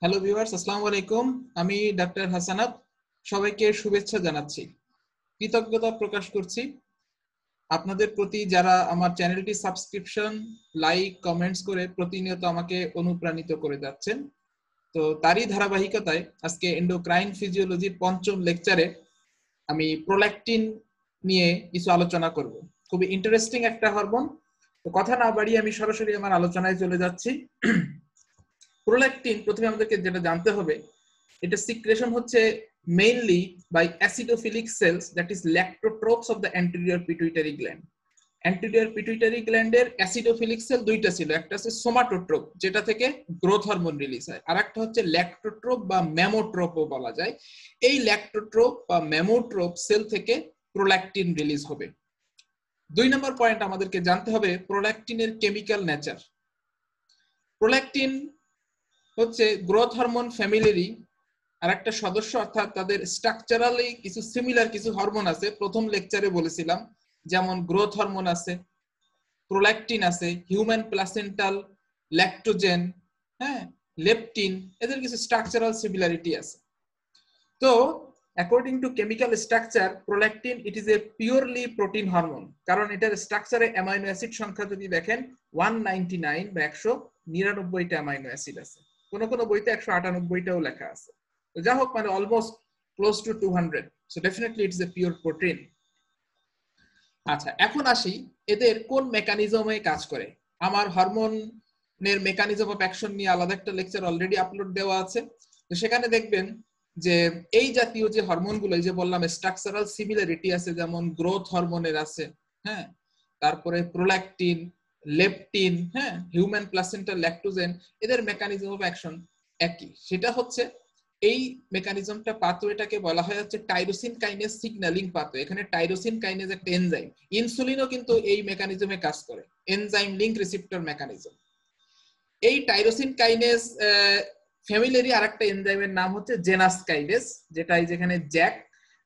Hello viewers, আসসালামু আলাইকুম। আমি ডাক্তার হাসানাত সবাইকে শুভেচ্ছা জানাচ্ছি, কৃতজ্ঞতা প্রকাশ করছি আপনাদের প্রতি যারা আমার চ্যানেলটি সাবস্ক্রিপশন, লাইক, কমেন্টস করে প্রতিনিয়ত আমাকে অনুপ্রাণিত করে যাচ্ছেন। তো তারই ধারাবাহিকতায় আজকে এন্ডোক্রাইন ফিজিওলজির পঞ্চম লেকচারে আমি প্রোল্যাকটিন নিয়ে কিছু আলোচনা করব। খুবই ইন্টারেস্টিং একটা হরমোন। তো কথা না বাড়িয়ে আমি সরাসরি আমার আলোচনায় চলে যাচ্ছি। প্রোল্যাকটিন প্রথমে আমাদেরকে যেটা জানতে হবে, এটা সিক্রেশন হচ্ছে mainly by acidophilic cells that is lactotropes of the anterior pituitary gland. Anterior pituitary গ্ল্যান্ডের অ্যাসিডোফিলিক সেল দুইটা ছিল, একটা হচ্ছে সোমাটোট্রোপ যেটা থেকে গ্রোথ হরমোন রিলিজ হয়, আর একটা হচ্ছে ল্যাক্টোট্রোপ বা ম্যামোট্রোপও বলা যায়। এই ল্যাক্টোট্রোপ বা ম্যামোট্রোপ সেল থেকে প্রোল্যাকটিন রিলিজ হবে। 2 নম্বর পয়েন্ট আমাদেরকে জানতে হবে প্রোল্যাকটিনের কেমিক্যাল নেচার। প্রোল্যাকটিন হচ্ছে গ্রোথ হরমোন ফ্যামিলিরই আর একটা সদস্য, অর্থাৎ তাদের স্ট্রাকচারালি কিছু সিমিলার কিছু হরমোন আছে, প্রথম লেকচারে বলেছিলাম, যেমন গ্রোথ হরমোন আছে, প্রোল্যাকটিন আছে, হিউম্যান প্লাসেন্টাল ল্যাক্টোজেন, হ্যাঁ, লেপটিন, এদের কিছু স্ট্রাকচারাল সিমিলারিটি আছে। তো according to chemical structure, prolactin it is a purely protein hormone, কারণ এটার স্ট্রাকচারে অ্যামাইনো অ্যাসিড সংখ্যা যদি দেখেন 199 বা 199টা অ্যামাইনো অ্যাসিড আছে, কোন কোন বইতে 198টাও লেখা আছে। তো যা হোক, মানে almost close two 200, so definitely it's a pure protein. আচ্ছা, এখন আসি এদের কোন মেকানিজমে কাজ করে। আমার হরমোনের মেকানিজম অফ অ্যাকশন নিয়ে আলাদা একটা লেকচার অলরেডি আপলোড দেওয়া আছে, তো সেখানে দেখবেন যে এই জাতীয় যে হরমোনগুলো, এই যে বললাম স্ট্রাকচারাল সিমিলারিটি আছে, যেমন গ্রোথ হরমোনের আছে, হ্যাঁ, তারপরে প্রোল্যাকটিন, লেপটিন, হ্যাঁ, হিউম্যান প্লাসেন্টাল ল্যাক্টোজেন, এদের মেকানিজম অফ অ্যাকশন একই। সেটা হচ্ছে এই মেকানিজমটা পাথওয়েটাকে বলা হয় হচ্ছে টাইরোসিন কাইনেজ সিগন্যালিং পাথওয়ে। এখানে টাইরোসিন কাইনেজ একটা এনজাইম, ইনসুলিনও কিন্তু এই মেকানিজমে কাজ করে, এনজাইম লিংক রিসেপ্টর মেকানিজম। এই টাইরোসিন কাইনেজ ফ্যামিলিরই আরেকটা এনজাইমের নাম হচ্ছে জেনাস কাইনেজ, যেটা এই যেখানে জ্যাক।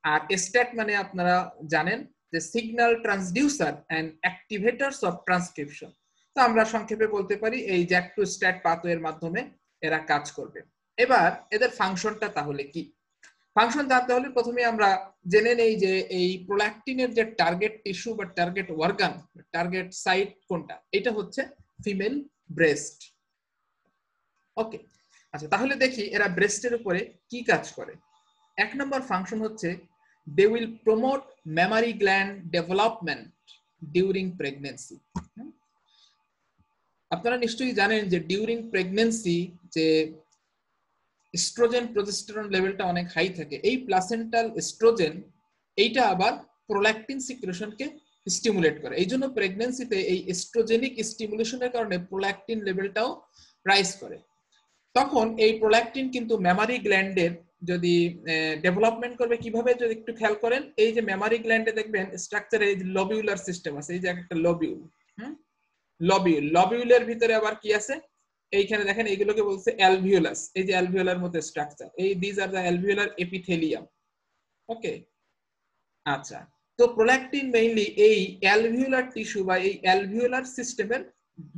আর স্ট্যাট মানে আপনারা জানেন যে signal transducer and activators of transcription. তো আমরা সংক্ষেপে বলতে পারি এই জ্যাক টু স্ট্যাট পাথওয়ের মাধ্যমে এরা কাজ করবে। এবার এদের ফাংশনটা তাহলে কি? ফাংশন জানতে হলে প্রথমে আমরা জেনে নেই যে এই প্রোল্যাকটিনের যে টার্গেট টিস্যু বা টার্গেট অর্গান, টার্গেট সাইট কোনটা, এটা হচ্ছে ফিমেল ব্রেস্ট। ওকে, আচ্ছা, তাহলে দেখি এরা ব্রেস্টের উপরে কি কাজ করে। 1 নম্বর ফাংশন হচ্ছে they will promote mammary gland development during pregnancy. আপনারা নিশ্চয়ই জানেন যে ডিউরিং প্রেগন্যান্সি যে এস্ট্রোজেন প্রজেস্টেরন লেভেলটা অনেক হাই থাকে। এই প্লাসেন্টাল এস্ট্রোজেন এইটা আবার প্রোল্যাকটিন সিক্রেশনকে স্টিমুলেট করে। এই জন্য প্রেগন্যান্সিতে এই এস্ট্রোজেনিক স্টিমুলেশনের কারণে প্রোল্যাকটিন লেভেলটাও রাইজ করে। তখন এই প্রোল্যাকটিন কিন্তু মেমারি গ্ল্যান্ডের যদি ডেভেলপমেন্ট করবে কিভাবে, যদি একটু খেয়াল করেন, এই যে মেমারি গ্ল্যান্ডে দেখবেন স্ট্রাকচারে এই যে লবিউলার সিস্টেম আছে, এই যে একটা লবিউল, লবিউলের ভিতরে আবার কি আছে, এইখানে দেখেন এইগুলোকে বলছে অ্যালভিওলাস। এই যে অ্যালভিওলার মধ্যে স্ট্রাকচার, এই this are the alveolar epithelium. Okay, আচ্ছা, তো প্রোল্যাকটিন মেইনলি এই অ্যালভিওলার টিস্যু বা এই অ্যালভিওলার সিস্টেমের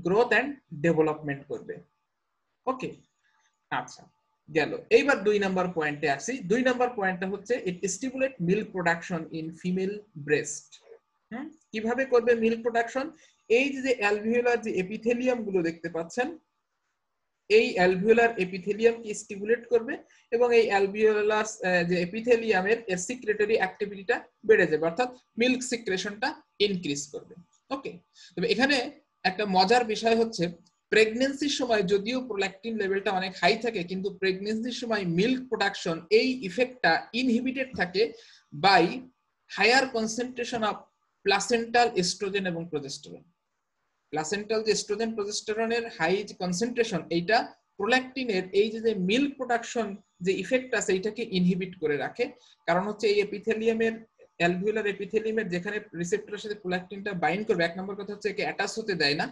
গ্রোথ এন্ড ডেভেলপমেন্ট করবে। ওকে, আচ্ছা, গেল। এইবার 2 নাম্বার পয়েন্টে আসি। 2 নাম্বার পয়েন্টটা হচ্ছে it stimulate milk production in female breast. কিভাবে করবে মিল্ক প্রোডাকশন? এই যে অ্যালভিওলার যে এপিথেলিয়াম গুলো দেখতে পাচ্ছেন, এই অ্যালভিওলার এপিথেলিয়াম কি স্টিমুলেট করবে এবং এই অ্যালভিওলাস যে এপিথেলিয়ামের এর সিক্রেটরি অ্যাক্টিভিটিটা বেড়ে যাবে, অর্থাৎ মিল্ক সিক্রেশনটা ইনক্রিজ করবে। ওকে, তবে এখানে একটা মজার বিষয় হচ্ছে প্রেগন্যান্সির সময় যদিও প্রোল্যাকটিন লেভেলটা অনেক হাই থাকে, কিন্তু প্রেগন্যান্সির সময় মিল্ক প্রোডাকশন এই ইফেক্টটা ইনহিবিটেড থাকে by higher concentration of placental estrogen এবং প্রজেস্টেরন। প্লাসেন্টাল যে এস্ট্রোজেন প্রজেস্টেরনের হাই কনসেন্ট্রেশন, এইটা প্রোল্যাকটিনের এই যে মিল্ক প্রোডাকশন যে ইফেক্ট আছে এইটাকে ইনহিবিট করে রাখে। কারণ হচ্ছে এই এপিথেলিয়ামের, অ্যালভিওলার এপিথেলিয়ামের যেখানে রিসেপ্টরের সাথে প্রোল্যাকটিনটা বাইন্ড করবে, 1 নম্বর কথা হচ্ছে একে অ্যাটাচ হতে দেয় না,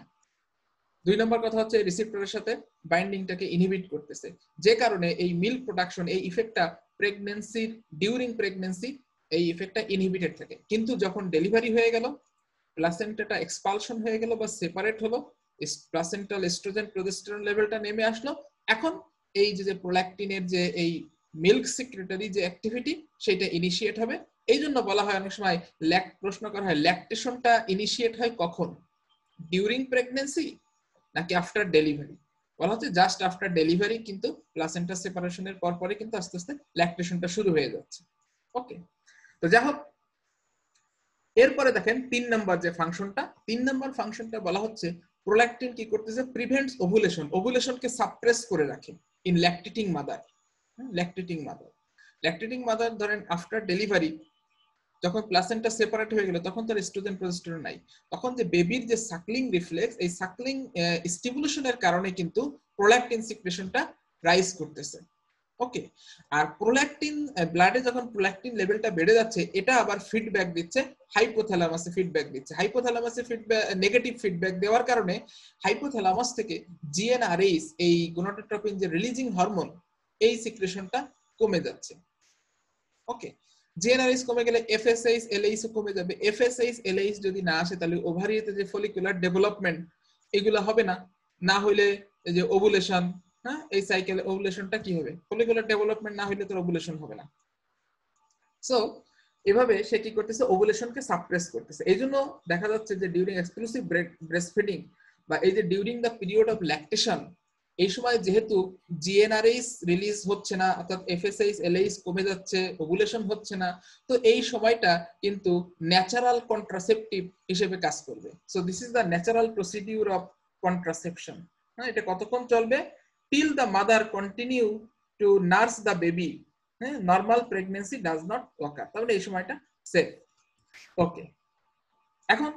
2 নম্বর কথা হচ্ছে রিসেপ্টরের সাথে বাইন্ডিংটাকে ইনহিবিট করতেছে, যে কারণে এই মিল্ক প্রোডাকশন এই ইফেক্টটা প্রেগন্যান্সির ডিউরিং প্রেগন্যান্সি এই ইফেক্টটা ইনহিবিটেড থাকে। কিন্তু যখন ডেলিভারি হয়ে গেল, প্লাসেন্টাটা এক্সপালশন হয়ে গেল বা সেপারেট হলো, প্লাসেন্টাল এস্ট্রোজেন প্রজেস্টেরন লেভেলটা নেমে আসলো, এখন এই যে প্রোল্যাকটিনের যে এই মিল্ক সিক্রেটারি যে অ্যাক্টিভিটি সেটা ইনিশিয়েট হবে। এই জন্য বলা হয় অনেক সময় প্রশ্ন করা হয় ল্যাকটেশনটা ইনিশিয়েট হয় কখন, ডিউরিং প্রেগন্যান্সি নাকি আফটার ডেলিভারি? বলা হচ্ছে জাস্ট আফটার ডেলিভারি, কিন্তু প্লাসেন্টা সেপারেশনের পর পরে কিন্তু আস্তে আস্তে ল্যাকটেশনটা শুরু হয়ে যাচ্ছে। ওকে, তো যাই হোক, এরপরে দেখেন 3 নম্বর যে ফাংশনটা, 3 নম্বর ফাংশনটা বলা হচ্ছে প্রোল্যাকটিন কি করতেছে, প্রিভেন্টস ওভুলেশন, ওভুলেশনকে সাপ্রেস করে রাখে in lactating mother. Lactating mother ধরেন আফটার ডেলিভারি যখন প্লাসেন্টা সেপারেট হয়ে গেল তখন তার এস্ট্রোজেন প্রজেস্টেরন নাই, তখন যে বেবির যে সাকলিং রিফ্লেক্স, এই সাকলিং স্টিমুলেশনের কারণে কিন্তু প্রোল্যাকটিন সিক্রেশনটা রাইজ করতেছে। ওকে, আর প্রোল্যাকটিন ব্লাডে যখন প্রোল্যাকটিন লেভেলটা বেড়ে যাচ্ছে, এটা আবার ফিডব্যাক দিচ্ছে হাইপোথ্যালামাসে, ফিডব্যাক দিচ্ছে হাইপোথ্যালামাসে, ফিডব্যাক নেগেটিভ ফিডব্যাক দেওয়ার কারণে হাইপোথ্যালামাস থেকে জিএনআরএইচ এই গোনাডোট্রপিন যে রিলিজিং হরমোন, এই সিক্রেশনটা কমে যাচ্ছে। ওকে, জিএনআরএইচ কমে গেলে এফএসএইচ এলএইচ কমে যাবে। এফএসএইচ এলএইচ যদি না আসে তাহলে ওভারিতে যে ফলিকুলার ডেভেলপমেন্ট এগুলো হবে না, না হইলে এই যে ওভুলেশন, হ্যাঁ এই সাইকেলে ওভুলেশনটা কি হবে, ফলিকুলার ডেভেলপমেন্ট না হইলে তো ওভুলেশন হবে না। সো এভাবে সে কি করতেছে, ওভুলেশনকে সাপ্রেস করতেছে। এইজন্য দেখা যাচ্ছে যে ডিউরিং এক্সক্লুসিভ ব্রেস্ট ফিডিং বা এই যে during the period of lactation, এই সময় যেহেতু জিএনআরএইচ রিলিজ হচ্ছে না, অর্থাৎ এফএসএইচ এলএইচ কমে যাচ্ছে, ওভুলেশন হচ্ছে না, তো এই সময়টা কিন্তু ন্যাচারাল কন্ট্রাসেপটিভ হিসেবে কাজ করবে। So this is the natural procedure of contraception. হ্যাঁ, এটা কতক্ষণ চলবে, till the mother continue to nurse the baby, হ্যাঁ, normal pregnancy does not occur, তাহলে এই সময়টা সেফ। ওকে, এখন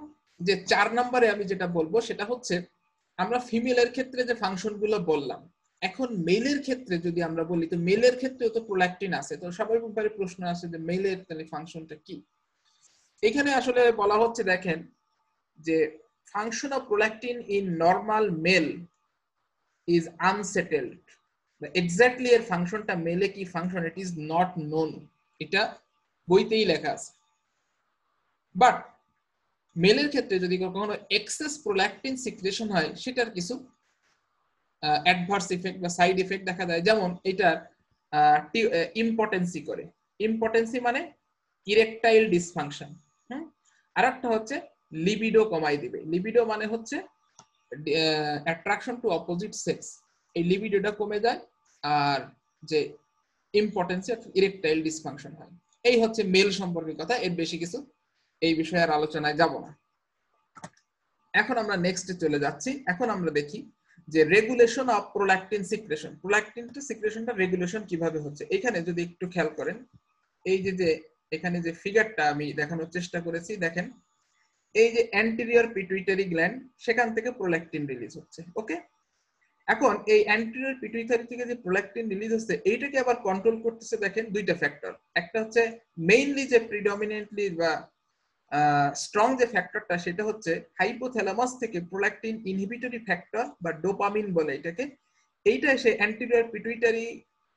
যে 4 নম্বরে আমি যেটা বলবো সেটা হচ্ছে, আমরা ফিমেলের ক্ষেত্রে যে ফাংশনগুলো বললাম, এখন মেলের ক্ষেত্রে যদি আমরা বলি, তো মেলের ক্ষেত্রেও তো প্রোল্যাকটিন আছে, তো স্বাভাবিকভাবে প্রশ্ন আসে যে মেলের তাহলে ফাংশনটা কি। এখানে আসলে বলা হচ্ছে দেখেন যে function of prolactin in normal male is unsettled. Exactly এর ফাংশনটা মেলে কি function, it is not known, এটা বইতেই লেখা আছে। বাট মেলের ক্ষেত্রে যদি কখনো এক্সেস প্রোল্যাকটিন সিক্রেশন হয়, সেটার কিছু অ্যাডভার্স ইফেক্ট বা সাইড ইফেক্ট দেখা যায়। যেমন এটা ইম্পটেন্সি করে, ইম্পটেন্সি মানে ইরেকটাইল ডিসফাংশন। আর একটা হচ্ছে লিবিডো কমাই দিবে, লিবিডো মানে হচ্ছে অ্যাট্রাকশন টু অপোজিট সেক্স, এই লিবিডোটা কমে যায়, আর যে ইম্পটেন্সি ইরেকটাইল ডিসফাংশন হয়। এই হচ্ছে মেল সম্পর্কে কথা, এর বেশি কিছু এই বিষয়ে আর আলোচনায় যাব না। এখন আমরা নেক্সটে চলে যাচ্ছি। এখন আমরা দেখি যে regulation of prolactin secretion, prolactin সিক্রেশনটা রেগুলেশন কিভাবে হচ্ছে। এখানে যদি একটু খেয়াল করেন, এই যে এখানে যে ফিগারটা আমি দেখানোর চেষ্টা করেছি, দেখেন এই যে অ্যান্টেরিয়র পিটুইটারি গ্ল্যান্ড, সেখান থেকে প্রোল্যাকটিন রিলিজ হচ্ছে। ওকে, এখন এই অ্যান্টেরিয়র পিটুইটারি থেকে যে প্রোল্যাকটিন রিলিজ হচ্ছে, এইটাকে আবার কন্ট্রোল করতেছে দেখেন দুইটা ফ্যাক্টর। একটা হচ্ছে মেইনলি যে প্রিডমিনেন্টলি বা স্ট্রং যে ফ্যাক্টরটা, সেটা হচ্ছে হাইপোথ্যালামাস থেকে প্রোল্যাকটিন ইনহিবিটরি ফ্যাক্টর বা ডোপামিন বলে এটাকে, এইটা এসে অ্যান্টেরিয়র পিটুইটারি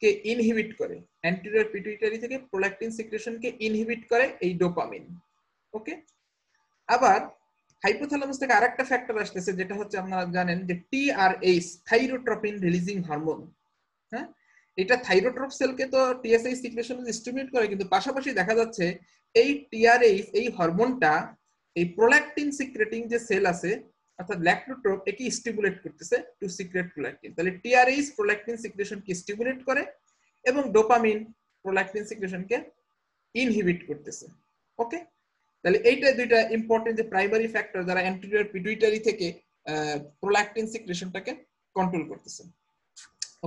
কে ইনহিবিট করে, অ্যান্টেরিয়র পিটুইটারি থেকে প্রোল্যাকটিন সিক্রেশনকে ইনহিবিট করে এই ডোপামিন। ওকে, আবার হাইপোথ্যালামাস থেকে আরেকটা ফ্যাক্টর আসতেছে, যেটা হচ্ছে আপনারা জানেন যে টিআরএইচ, থাইরোট্রপিন রিলিজিং হরমোন। হ্যাঁ, এটা থাইরোট্রপ সেলকে তো টিএসএইচ সিক্রেশন স্টিমুলেট করে, কিন্তু পাশাপাশি দেখা যাচ্ছে এই টিআরএইচ এই হরমোনটা এই প্রোল্যাকটিন সিক্রেটিং যে সেল আছে, অর্থাৎ ল্যাক্টোট্রপ, একে স্টিমুলেট করতেছে টু সিক্রেট প্রোল্যাকটিন। তাহলে টিআরএইচ প্রোল্যাকটিন সিক্রেশনকে স্টিমুলেট করে এবং ডোপামিন প্রোল্যাকটিন সিক্রেশনকে ইনহিবিট করতেছে। ওকে, তাহলে এইটা দুইটা ইম্পর্টেন্ট যে প্রাইমারি ফ্যাক্টর যারা অ্যান্টেরিয়র পিটুইটারি থেকে প্রোল্যাকটিন সিক্রেশনটাকে কন্ট্রোল করতেছে।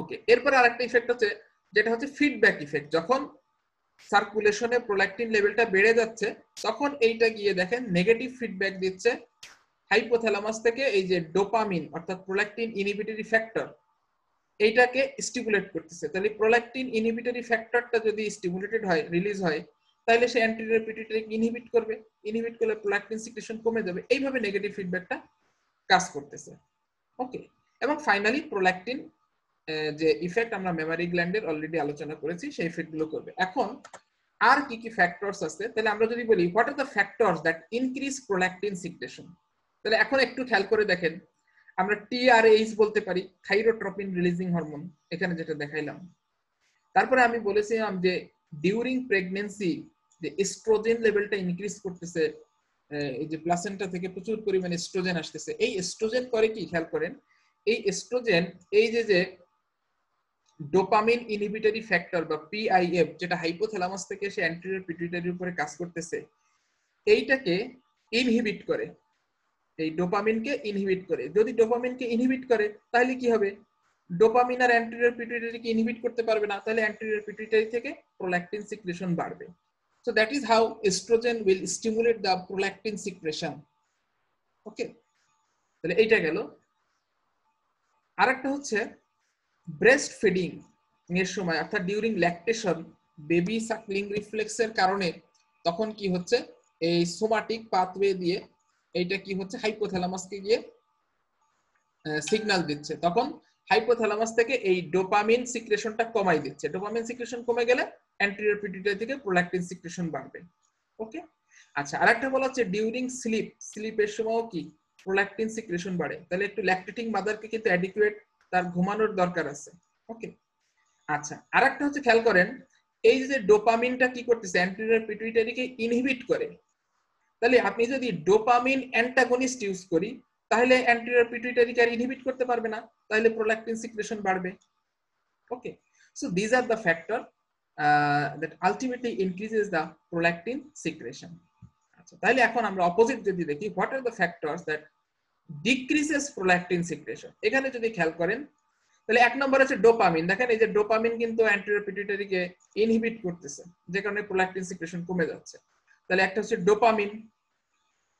ওকে, এরপর আরেকটা ইফেক্ট হচ্ছে যেটা হচ্ছে ফিডব্যাক ইফেক্ট। যখন সার্কুলেশনে প্রোল্যাকটিন লেভেলটা বেড়ে যাচ্ছে, তখন এইটা গিয়ে দেখেন নেগেটিভ ফিডব্যাক দিচ্ছে হাইপোথ্যালামাস থেকে, এই যে ডোপামিন অর্থাৎ প্রোল্যাকটিন ইনহিবিটরি ফ্যাক্টর, এইটাকে স্টিমুলেট করতেছে। তাহলে প্রোল্যাকটিন ইনহিবিটরি ফ্যাক্টরটা যদি স্টিমুলেটেড হয়, রিলিজ হয়, তাহলে সে অ্যান্টেরিয়র পিটুইটারিকে ইনহিবিট করবে, ইনহিবিট করলে প্রোল্যাকটিন সিক্রেশন কমে যাবে। এইভাবে নেগেটিভ ফিডব্যাকটা কাজ করতেছে। ওকে, এবং ফাইনালি প্রোল্যাকটিন যে ইফেক্ট আমরা মেমারি গ্ল্যান্ডের অলরেডি আলোচনা করেছি, সেই ইফেক্টগুলো করবে। এখন আর কি কি ফ্যাক্টরস আছে, তাহলে আমরা যদি বলি what are the factors that increase prolactin secretion, তাহলে এখন একটু খেয়াল করে দেখেন আমরা টিআরএইচ বলতে পারি, থাইরোট্রপিন রিলিজিং হরমোন, এখানে যেটা দেখাইলাম। তারপরে আমি বলেছিলাম যে ডিউরিং প্রেগন্যান্সি যে এস্ট্রোজেন লেভেলটা ইনক্রিজ করতেছে, এই যে প্লাসেন্টা থেকে প্রচুর পরিমাণে এস্ট্রোজেন আসতেছে। এই এস্ট্রোজেন করে কি, খেয়াল করেন, এই এস্ট্রোজেন এই যে ডোপামিন ইনহিবিটরি ফ্যাক্টর বা পিআইএফ, যেটা হাইপোথ্যালামাস থেকে সে অ্যান্টেরিয়র পিটুইটারির উপরে কাজ করতেছে, এইটাকে ইনহিবিট করে, এই ডোপামিনকে ইনহিবিট করে। যদি ডোপামিনকে ইনহিবিট করে তাহলে কি হবে, ডোপামিন আর অ্যান্টেরিয়র পিটুইটারিকে ইনহিবিট করতে পারবে না, তাহলে অ্যান্টেরিয়র পিটুইটারি থেকে প্রোল্যাকটিন সিক্রেশন বাড়বে। So that is how estrogen will stimulate the prolactin secretion. ওকে, তাহলে এইটা গেল। আরেকটা হচ্ছে ব্রেস্ট ফিডিং এর সময় অর্থাৎ ডিউরিং ল্যাকটেশন বেবি সাকলিং রিফ্লেক্সের কারণে তখন কি হচ্ছে, এই সোমাটিক পাথওয়ে দিয়ে এইটা কি হচ্ছে, হাইপোথ্যালামাসকে গিয়ে সিগন্যাল দিচ্ছে। তখন হাইপোথ্যালামাস থেকে এই ডোপামিন সিক্রেশনটা কমাই দিচ্ছে। ডোপামিন সিক্রেশন কমে গেলে অ্যান্টেরিয়র পিটুইটারি থেকে প্রোল্যাকটিন সিক্রেশন বাড়বে। ওকে, আচ্ছা, আরেকটা বলা হচ্ছে ডিউরিং স্লিপ, স্লিপের সময়ও কি প্রোল্যাকটিন সিক্রেশন বাড়ে। তাহলে একটু ল্যাকটেটিং মাদারকে কিন্তু অ্যাডিকুয়েট তার ঘুমানোর দরকার আছে। ওকে, আচ্ছা, আরেকটা হচ্ছে খেয়াল করেন, এই যে ডোপামিনটা কি করতেছে, অ্যান্টেরিয়র পিটুইটারিকে ইনহিবিট করে। তাহলে আপনি যদি ডোপামিন অ্যান্টাগনিস্ট ইউজ করি তাহলে অ্যান্টেরিয়র পিটুইটারিকে আর ইনহিবিট করতে পারবে না, তাহলে প্রোল্যাকটিন সিক্রেশন বাড়বে। Okay, so this are the factor that ultimately increases the prolactin secretion. আচ্ছা, তাহলে এখন আমরা অপোজিট যদি দেখি, what are the factors that decreases prolactin secretion? এখানে যদি খেয়াল করেন তাহলে এক নম্বর আছে ডোপামিন। দেখেন এই যে ডোপামিন কিন্তু অ্যান্টেরিয়র পিটুইটারিকে ইনহিবিট করতেছে, যে কারণে প্রোল্যাকটিন সিক্রেশন কমে যাচ্ছে। তাহলে একটা হচ্ছে ডোপামিন।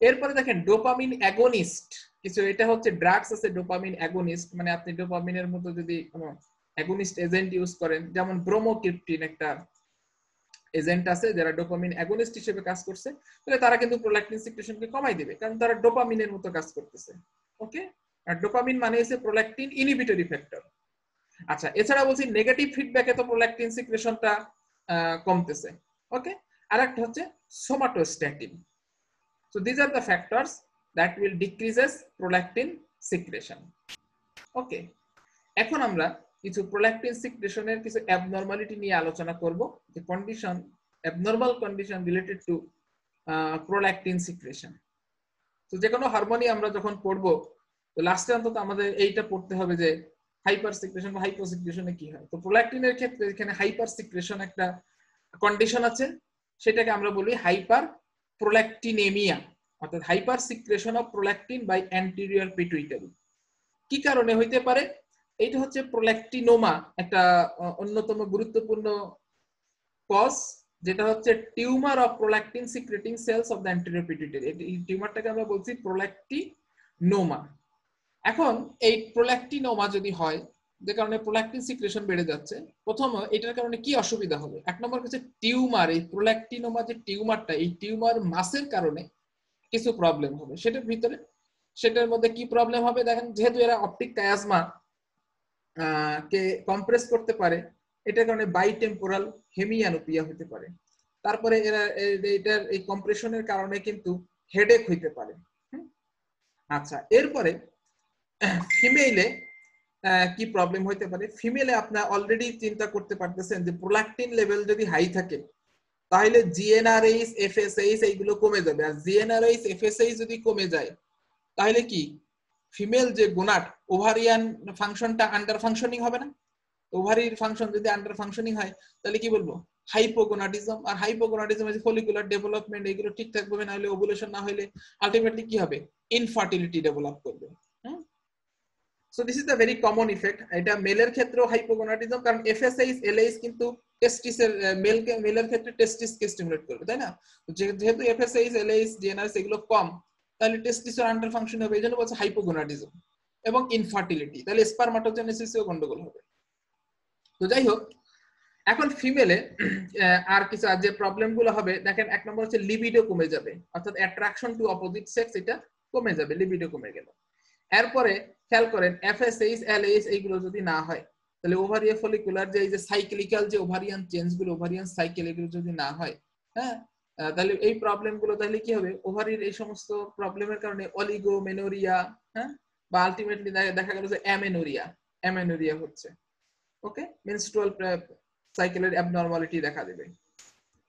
এরপরে দেখেন ডোপামিন অ্যাগনিস্ট কিছু, এটা হচ্ছে ড্রাগস আছে ডোপামিন অ্যাগনিস্ট, মানে আপনি ডোপামিনের মতো যদি কোনো অ্যাগনিস্ট এজেন্ট ইউজ করেন, যেমন ব্রোমোক্রিপ্টিন একটা এজেন্ট আছে যারা ডোপামিন অ্যাগনিস্ট হিসেবে কাজ করছে, তাহলে তারা কিন্তু প্রোল্যাকটিন সিক্রেশনকে কমাই দিবে, কারণ তারা ডোপামিনের মতো কাজ করতেছে। ওকে, আর ডোপামিন মানে হচ্ছে প্রোল্যাকটিন ইনহিবিটরি ফ্যাক্টর। আচ্ছা, এছাড়া বলছি নেগেটিভ ফিডব্যাকে তো প্রোল্যাকটিন সিক্রেশনটা কমতেছে। ওকে, আরেকটা হচ্ছে somatostatin. So these are the factors that will decreases prolactin secretion. Okay, এখন আমরা কিছু প্রোল্যাকটিন সিক্রেশনের কিছু অ্যাবনরমালিটি নিয়ে আলোচনা করব, যে condition, abnormal condition related to prolactin secretion. তো যে কোনো হারমোনি আমরা যখন পড়বো তো লাস্টে অন্তত আমাদের এইটা পড়তে হবে যে হাইপার সিক্রেশন বা হাইপো সিক্রেশনে কি হয়। তো প্রোল্যাকটিনের ক্ষেত্রে এখানে হাইপার সিক্রেশন একটা কন্ডিশন আছে, সেটাকে আমরা বলি হাইপার প্রোল্যাকটিনেমিয়া, অর্থাৎ hypersecretion of prolactin by anterior pituitary. কি কারণে হইতে পারে? এইটা হচ্ছে প্রোল্যাকটিনোমা একটা অন্যতম গুরুত্বপূর্ণ কজ, যেটা হচ্ছে tumour of prolactin secreting cells of the anterior pituitary. এই টিউমারটাকে আমরা বলছি প্রোল্যাকটিনোমা। এখন এই প্রোল্যাকটিনোমা যদি হয়, যে কারণে প্রোল্যাকটিন সিক্রেশন বেড়ে যাচ্ছে, প্রথম এটার কারণে কি অসুবিধা হবে? এক নম্বর হচ্ছে টিউমার, এই প্রোল্যাকটিনোমা যে টিউমারটা, এই টিউমার মাসের কারণে কিছু প্রবলেম হবে। সেটার মধ্যে কি প্রবলেম হবে দেখেন, যেহেতু এরা অপটিক কায়াজমা কে কম্প্রেস করতে পারে, এটার কারণে বাইটেম্পোরাল হেমিয়ানোপিয়া হতে পারে। তারপরে এরা এটার এই কম্প্রেশনের কারণে কিন্তু হেডেক হইতে পারে। আচ্ছা, এরপরে ফিমেইলে কি প্রবলেম হইতে পারে? ফিমেলে আপনার অলরেডি চিন্তা করতে পারতেছেন যে প্রোল্যাকটিন লেভেল যদি হাই থাকে তাহলে জিএনআরএইচ, এফএসএইচ এইগুলো কমে যাবে। আর জিএনআরএইচ, এফএসএইচ যদি কমে যায় তাহলে কি ফিমেল যে গোনাড, ওভারিয়ান ফাংশনটা আন্ডার ফাংশনিং হবে না? ওভারির ফাংশন যদি আন্ডার ফাংশনিং হয় তাহলে কি বলবো? হাইপোগোনাডিজম। আর হাইপোগোনাডিজম এর ফলিকুলার ডেভেলপমেন্ট এগুলো ঠিকঠাক ভাবে না হলে, ওভুলেশন না হলে আলটিমেটলি কি হবে? ইনফার্টিলিটি ডেভেলপ করবে। So this is the very common effect. এটা মেলের ক্ষেত্রেও হাইপোগোনাডিজম, কারণ এফএসএইচ, এলএইচ কিন্তু টেস্টিসের মেলের ক্ষেত্রে টেস্টিসকে স্টিমুলেট করবে, তাই না? যেহেতু এফএসএইচ, এলএইচ, জিএনআরএস এগুলো কম, তাহলে টেস্টিসের আন্ডার ফাংশন হবে, এই জন্য বলছে হাইপোগোনাডিজম। এবং ইনফার্টিলিটি, তাহলে স্পারমাটোজেনেসিসেও গন্ডগোল হবে। তো যাই হোক, এখন ফিমেলে আর কিছু যে প্রবলেম গুলো হবে দেখেন, এক নম্বর হচ্ছে লিবিডো কমে যাবে, অর্থাৎ অ্যাট্রাকশন টু অপোজিট সেক্স এটা কমে যাবে, লিবিডো কমে গেল। এরপরে খেয়াল করেন এফএসএইচ, এলএইচ এইগুলো যদি না হয় তাহলে ওভারিয়ান ফলিকুলার যে এই যে সাইক্লিক্যাল যে ওভারিয়ান চেঞ্জ গুলো, ওভারিয়ান সাইকেল এগুলো যদি না হয়, হ্যাঁ, তাহলে এই প্রবলেম গুলো তাহলে কি হবে? ওভারির এই সমস্ত প্রবলেমের কারণে অলিগোমেনোরিয়া, হ্যাঁ, বা আলটিমেটলি দেখা গেল যে অ্যামেনোরিয়া হচ্ছে। ওকে, মেনস্ট্রুয়াল সাইকেলের অ্যাবনরমালিটি দেখা দেবে।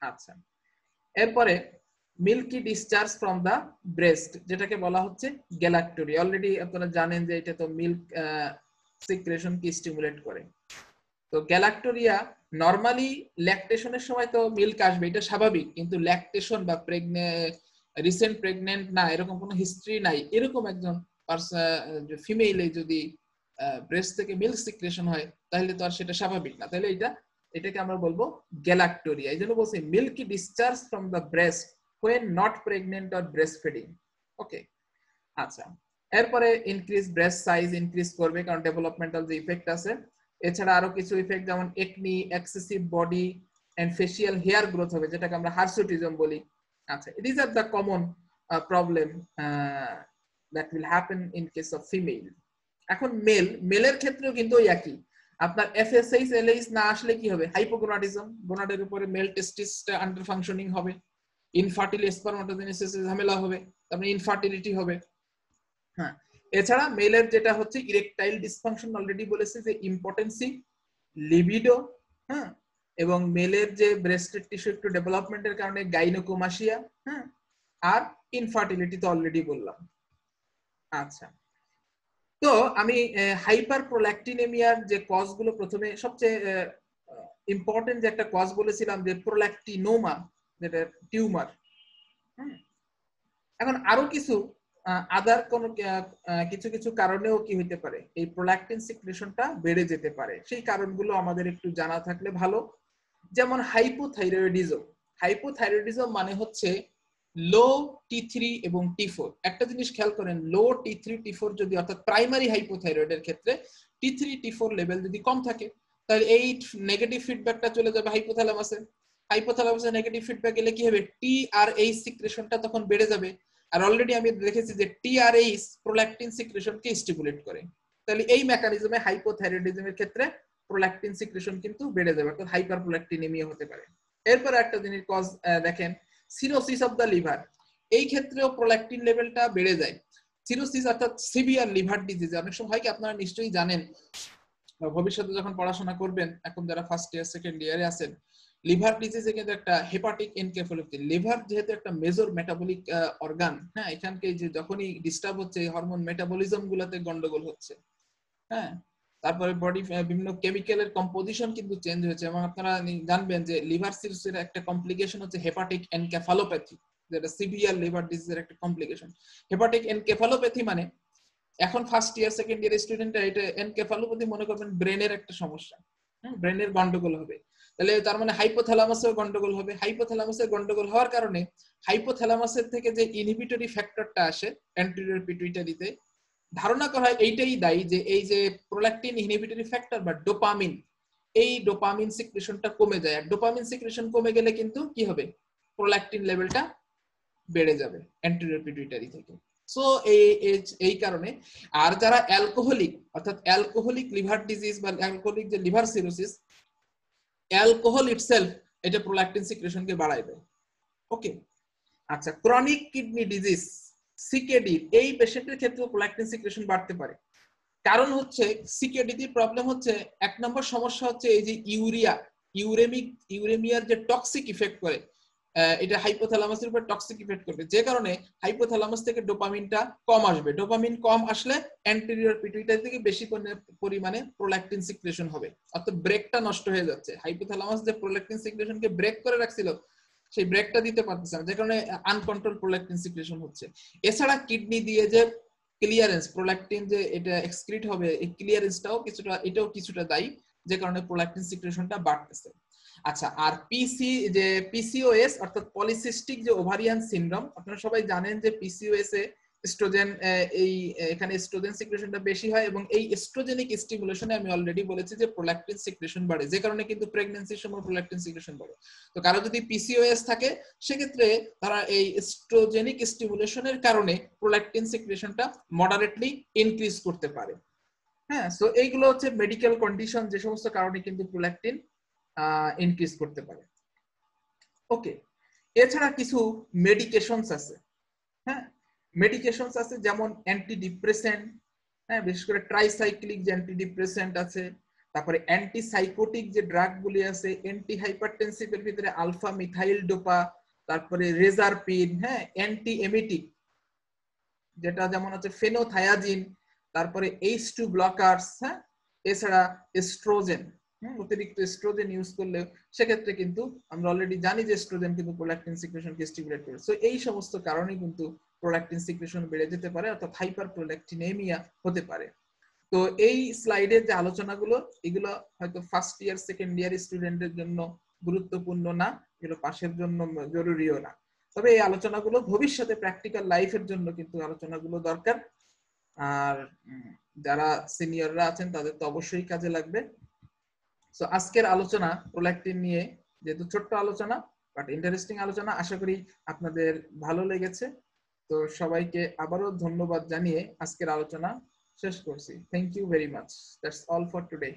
আচ্ছা, এরপরে milky discharge from the breast, যেটাকে বলা হচ্ছে গ্যালাক্টোরিয়া। অলরেডি আপনারা জানেন যে এটা তো মিল্ক সিক্রেশন কি স্টিমুলেট করে। তো গ্যালাক্টোরিয়া নরমালি ল্যাকটেশনের সময় তো মিল্ক আসবে, এটা স্বাভাবিক, কিন্তু ল্যাকটেশন বা রিসেন্ট প্রেগনেন্ট না, এরকম কোনো হিস্ট্রি নাই, এরকম একজন ফিমেইলে যদি ব্রেস্ট থেকে মিল্ক সিক্রেশন হয় তাহলে তো আর সেটা স্বাভাবিক না, তাহলে এটাকে আমরা বলবো গ্যালাক্টোরিয়া। এই জন্য বলছি milky discharge from the breast when not pregnant or breastfeeding। Okay, আচ্ছা, এরপরে ইনক্রিজ ব্রেস্ট সাইজ ইনক্রিজ করবে, কারণ ডেভেলপমেন্টাল যে ইফেক্ট আছে। এছাড়া আরো কিছু ইফেক্ট যেমন acne, excessive body and facial hair growth হবে, যেটাকে আমরা হার্সুটিজম বলি। আচ্ছা, this are the common problem that will happen in case of female. এখন মেলের ক্ষেত্রেও কিন্তু একই, আপনার এফএসএইচ এলএইচ না আসলে কি হবে, হাইপোগোনাডিজম, গোনাডের উপরে মেল টেস্টিসটা আন্ডার ফাংশনিং হবে, ইনফার্টিল স্পারমাটোজেনেসিস ঝামেলা হবে, তারপরে ইনফার্টিলিটি হবে। হ্যাঁ, এছাড়া মেলের যেটা হচ্ছে ইরেকটাইল ডিসফাংশন, অলরেডি বলেছে যে ইম্পটেন্সি, লিবিডো, হ্যাঁ, এবং মেলের যে ব্রেস্টের টিস্যু একটু ডেভেলপমেন্টের কারণে গাইনোকোমাসিয়া, হ্যাঁ, আর ইনফার্টিলিটি তো অলরেডি বললাম। আচ্ছা, তো আমি হাইপার প্রোল্যাকটিনেমিয়ার যে কজগুলো, প্রথমে সবচেয়ে ইম্পর্টেন্ট যে একটা কজ বলেছিলাম যে প্রোল্যাকটিনোমা, যেটা টিউমার। এখন আরো কিছু আদার কোন কিছু কিছু কারণেও কি হইতে পারে, এই প্রোল্যাকটিন সিক্রেশনটা বেড়ে যেতে পারে, সেই কারণগুলো আমাদের একটু জানা থাকলে ভালো। যেমন হাইপোথাইরয়েডিজম। হাইপোথাইরয়েডিজম মানে হচ্ছে লো T3 এবং T4। একটা জিনিস খেয়াল করেন, লো T3 T4 যদি, অর্থাৎ প্রাইমারি হাইপোথাইরয়েডের ক্ষেত্রে T3 T4 লেভেল যদি কম থাকে, তাহলে এই নেগেটিভ ফিডব্যাকটা চলে যাবে হাইপোথ্যালামাসে। হাইপোথ্যালামাসে নেগেটিভ ফিডব্যাক এলে কি হবে, TRH সিক্রেশনটা তখন বেড়ে যাবে। আর অলরেডি আমি দেখেছি যে TRH প্রোল্যাকটিন সিক্রেশনকে স্টিমুলেট করে, তাহলে এই মেকানিজমে হাইপোথাইরয়েডিজমের ক্ষেত্রে প্রোল্যাকটিন সিক্রেশন কিন্তু বেড়ে যাবে, অর্থাৎ হাইপার প্রোল্যাকটিনেমিয়া হতে পারে। এরপর একটা জিনিস কজ দেখেন, সিরোসিস অফ দ্য লিভার, এই ক্ষেত্রেও প্রোল্যাকটিন লেভেলটা বেড়ে যায়। সিরোসিস অর্থাৎ সিভিয়ার লিভার ডিজিজ, অনেক সময় হয় কি, আপনারা নিশ্চয়ই জানেন, ভবিষ্যতে যখন পড়াশোনা করবেন, এখন যারা ফার্স্ট ইয়ার সেকেন্ড ইয়ারে আছেন, লিভার ডিজিজে কিন্তু একটা হেপাটিক এনকেফালোপ্যাথি, লিভার যেহেতু একটা মেজর মেটাবলিক অর্গান, হ্যাঁ, এখানকে যে যখনই ডিস্টার্ব হচ্ছে, হরমোন মেটাবলিজম গুলাতে গন্ডগোল হচ্ছে, হ্যাঁ, তারপরে বডি বিভিন্ন কেমিক্যালের কম্পোজিশন কিন্তু চেঞ্জ হয়েছে। এবং আপনারা জানবেন যে লিভার সিরোসিসের একটা কমপ্লিকেশন হচ্ছে হেপাটিক এনকেফালোপ্যাথি, যেটা সিভিয়ার লিভার ডিজিজের একটা কমপ্লিকেশন। হেপাটিক এনকেফালোপ্যাথি মানে, এখন ফার্স্ট ইয়ার সেকেন্ড ইয়ার স্টুডেন্টরা এটা এনকেফালোপ্যাথি মনে করবেন ব্রেনের একটা সমস্যা, ব্রেনের গন্ডগোল হবে, তাহলে তার মানে হাইপোথ্যালামাসের গন্ডগোল হবে। হাইপোথ্যালামাসের গন্ডগোল হওয়ার কারণে হাইপোথ্যালামাসের থেকে যে ইনহিবিটরি ফ্যাক্টরটা আসে অ্যান্টেরিয়র পিটুইটারিতে, ধারণা করা হয় এইটাই দায়ী, যে এই যে প্রোল্যাকটিন ইনহিবিটরি ফ্যাক্টর বা ডোপামিন, এই ডোপামিন সিক্রেশনটা কমে যায়। আর ডোপামিন সিক্রেশন কমে গেলে কিন্তু কি হবে, প্রোল্যাকটিন লেভেলটা বেড়ে যাবে অ্যান্টেরিয়র পিটুইটারি থেকে। সো এই কারণে, আর যারা অ্যালকোহলিক, অর্থাৎ অ্যালকোহলিক লিভার ডিজিজ বা অ্যালকোহলিক যে লিভার সিরোসিস, অ্যালকোহল ইটসেলফ এটা প্রোল্যাকটিন সিক্রেশনকে বাড়ায় দেয়। ওকে, আচ্ছা, ক্রনিক কিডনি ডিজিজ সিকেডি, এই পেশেন্টের ক্ষেত্রে প্রোল্যাকটিন সিক্রেশন বাড়তে পারে। কারণ হচ্ছে সিকেডির প্রবলেম হচ্ছে, এক নম্বর সমস্যা হচ্ছে এই যে ইউরেমিয়ার যে টক্সিক ইফেক্ট করে, এটা হাইপোথ্যালামাসের উপর টক্সিক ইফেক্ট করবে, যে কারণে হাইপোথ্যালামাস থেকে ডোপামিনটা কম আসবে। ডোপামিন কম আসলে অ্যান্টেরিয়র পিটুইটারি থেকে বেশি পরিমাণে প্রোল্যাকটিন সিক্রেশন হবে, অর্থাৎ ব্রেকটা নষ্ট হয়ে যাচ্ছে। হাইপোথ্যালামাস যে প্রোল্যাকটিন সিক্রেশনকে ব্রেক করে রাখছিল, সেই ব্রেকটা দিতে পারতেছে না, যে কারণে আনকন্ট্রোল প্রোল্যাকটিন সিক্রেশন হচ্ছে। এছাড়া কিডনি দিয়ে যে ক্লিয়ারেন্স, প্রোল্যাকটিন যে এটা এক্সক্রিট হবে, এই ক্লিয়ারেন্সটাও এটাও কিছুটা দায়ী, যে কারণে প্রোল্যাকটিন সিক্রেশনটা বাড়তেছে। আচ্ছা, আর পিসিওএস অর্থাৎ পলিসিস্টিক যে ওভারিয়ান সিনড্রোম, আপনারা সবাই জানেন যে পিসিওএস এ এস্ট্রোজেন, এখানে এস্ট্রোজেন সিক্রেশনটা বেশি হয়, এবং এই এস্ট্রোজেনিক স্টিমুলেশনে আমি অলরেডি বলেছি যে প্রোল্যাকটিন সিক্রেশন বাড়ে, যে কারণে কিন্তু প্রেগন্যান্সির সময় প্রোল্যাকটিন সিক্রেশন বাড়ে। তো কারো যদি পিসিওএস থাকে, সেক্ষেত্রে তারা এই এস্ট্রোজেনিক স্টিমুলেশনের কারণে প্রোল্যাকটিন সিক্রেশনটা মডারেটলি ইনক্রিজ করতে পারে। হ্যাঁ, সো এইগুলো হচ্ছে মেডিকেল কন্ডিশন, যে সমস্ত কারণে কিন্তু প্রোল্যাকটিন ইনক্রিজ করতে পারে। ওকে, এছাড়া কিছু মেডিকেশনস আছে, হ্যাঁ, মেডিকেশনস আছে যেমন অ্যান্টি ডিপ্রেসেন্ট, হ্যাঁ, বিশেষ করে ট্রাইসাইক্লিক যে অ্যান্টিডিপ্রেসেন্ট আছে, তারপরে অ্যান্টিসাইকোটিক যে ড্রাগগুলি আছে, অ্যান্টি হাইপারটেনসিভের ভিতরে আলফা মিথাইল ডোপা, তারপরে রেজারপিন, হ্যাঁ, অ্যান্টি এমিটিক যেটা যেমন হচ্ছে ফেনোথায়াজিন, তারপরে H2 ব্লকার্স, হ্যাঁ, এছাড়া এস্ট্রোজেন, অতিরিক্ত এস্ট্রোজেন ইউজ করলে সেক্ষেত্রে কিন্তু আমরা অলরেডি জানি যে এস্ট্রোজেন কিন্তু প্রোল্যাকটিন সিক্রেশনকে স্টিমুলেট করে। সো এই সমস্ত কারণে কিন্তু প্রোল্যাকটিন সিক্রেশন বেড়ে যেতে পারে, অর্থাৎ হাইপার প্রোল্যাকটিনেমিয়া হতে পারে। তো এই স্লাইডের যে আলোচনাগুলো, এগুলো হয়তো ফার্স্ট ইয়ার সেকেন্ড ইয়ার স্টুডেন্টদের জন্য গুরুত্বপূর্ণ না, এগুলো পাশের জন্য জরুরিও না। তবে এই আলোচনাগুলো ভবিষ্যতে প্র্যাকটিক্যাল লাইফের জন্য কিন্তু আলোচনাগুলো দরকার। আর যারা সিনিয়ররা আছেন তাদের তো অবশ্যই কাজে লাগবে। সো আজকের আলোচনা প্রোল্যাকটিন নিয়ে, যেহেতু ছোট্ট আলোচনা বাট ইন্টারেস্টিং আলোচনা, আশা করি আপনাদের ভালো লেগেছে। তো সবাইকে আবারও ধন্যবাদ জানিয়ে আজকের আলোচনা শেষ করছি। Thank you very much. That's all for today.